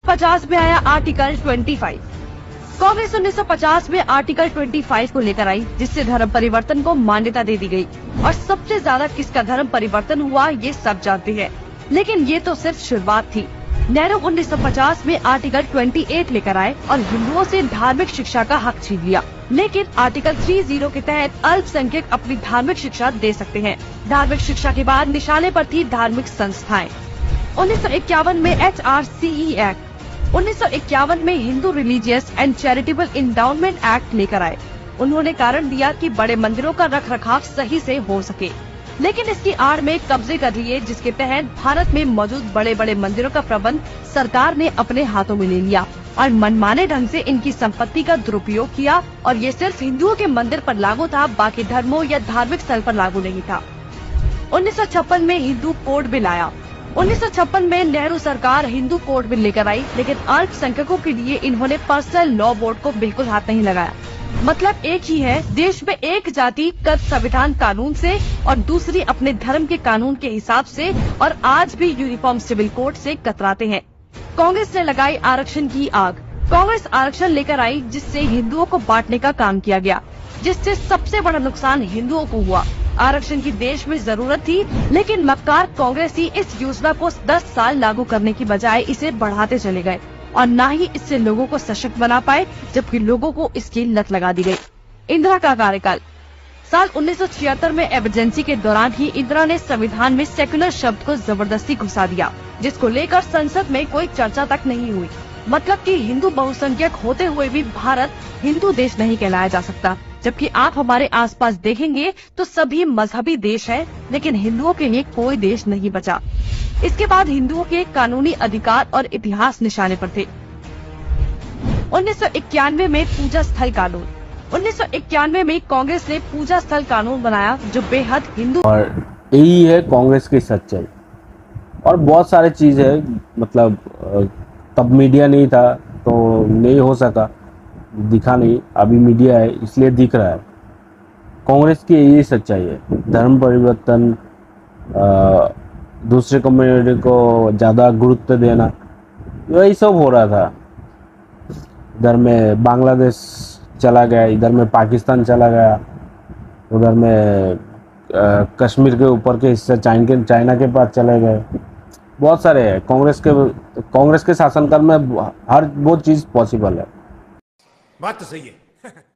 50 में आया आर्टिकल 25। कांग्रेस 1950 में आर्टिकल 25 को लेकर आई, जिससे धर्म परिवर्तन को मान्यता दे दी गई। और सबसे ज्यादा किसका धर्म परिवर्तन हुआ ये सब जानते हैं, लेकिन ये तो सिर्फ शुरुआत थी। नेहरू 1950 में आर्टिकल 28 लेकर आए और हिंदुओं से धार्मिक शिक्षा का हक छीन लिया। लेकिन आर्टिकल 30 के तहत अल्पसंख्यक अपनी धार्मिक शिक्षा दे सकते हैं। धार्मिक शिक्षा के बाद निशाने पर थी धार्मिक संस्थाएं। 1951 में HRCE एक्ट, 1951 में Hindu religious and charitable endowment act लेकर आए। उन्होंने कारण दिया कि बड़े मंदिरों का रखरखाव सही से हो सके, लेकिन इसकी आड़ में कब्जे कर लिए, जिसके तहत भारत में मौजूद बड़े बड़े मंदिरों का प्रबंध सरकार ने अपने हाथों में ले लिया और मनमाने ढंग से इनकी संपत्ति का दुरुपयोग किया। और ये सिर्फ हिंदुओं के मंदिर पर लागू था, बाकी धर्मों या धार्मिक स्थल पर लागू नहीं था। 1956 में हिंदू कोड बिल आया। 1956 में नेहरू सरकार हिंदू कोड बिल लेकर आई, लेकिन अल्पसंख्यकों के लिए इन्होंने पर्सनल लॉ बोर्ड को बिल्कुल हाथ नहीं लगाया। मतलब एक ही है, देश में एक जाति कब संविधान कानून से और दूसरी अपने धर्म के कानून के हिसाब से, और आज भी यूनिफॉर्म सिविल कोड से कतराते हैं। कांग्रेस ने लगाई आरक्षण की आग। कांग्रेस आरक्षण लेकर आई, जिससे हिंदुओं को बांटने का काम किया गया, जिससे सबसे बड़ा नुकसान हिंदुओं को हुआ। आरक्षण की देश में जरूरत थी, लेकिन मक्कार कांग्रेसी इस योजना को 10 साल लागू करने की बजाय इसे बढ़ाते चले गए और न ही इससे लोगों को सशक्त बना पाए, जबकि लोगों को इसकी लत लगा दी गई। इंदिरा का कार्यकाल। साल 1976 में इमरजेंसी के दौरान ही इंदिरा ने संविधान में सेक्युलर शब्द को जबरदस्ती घुसा दिया, जिसको लेकर संसद में कोई चर्चा तक नहीं हुई। मतलब कि हिंदू बहुसंख्यक होते हुए भी भारत हिंदू देश नहीं कहलाया जा सकता, जबकि आप हमारे आसपास देखेंगे तो सभी मजहबी देश हैं, लेकिन हिंदुओं के लिए कोई देश नहीं बचा। इसके बाद हिंदुओं के कानूनी अधिकार और इतिहास निशाने पर थे। 1991 में पूजा स्थल कानून। 1991 में कांग्रेस ने पूजा स्थल कानून बनाया, जो बेहद हिंदू। और यही है कांग्रेस की सच्चाई। और बहुत सारे चीज है, मतलब तब मीडिया नहीं था तो नहीं हो सका, दिखा नहीं। अभी मीडिया है इसलिए दिख रहा है। कांग्रेस की यही सच्चाई है। धर्म परिवर्तन, दूसरे कम्युनिटी को ज़्यादा गुरुत्व देना, यही सब हो रहा था। इधर में बांग्लादेश चला गया, इधर में पाकिस्तान चला गया, उधर में कश्मीर के ऊपर के हिस्से चाइना के पास चले गए। बहुत सारे हैं। कांग्रेस के शासनकाल में हर वो चीज़ पॉसिबल है। बात तो सही है।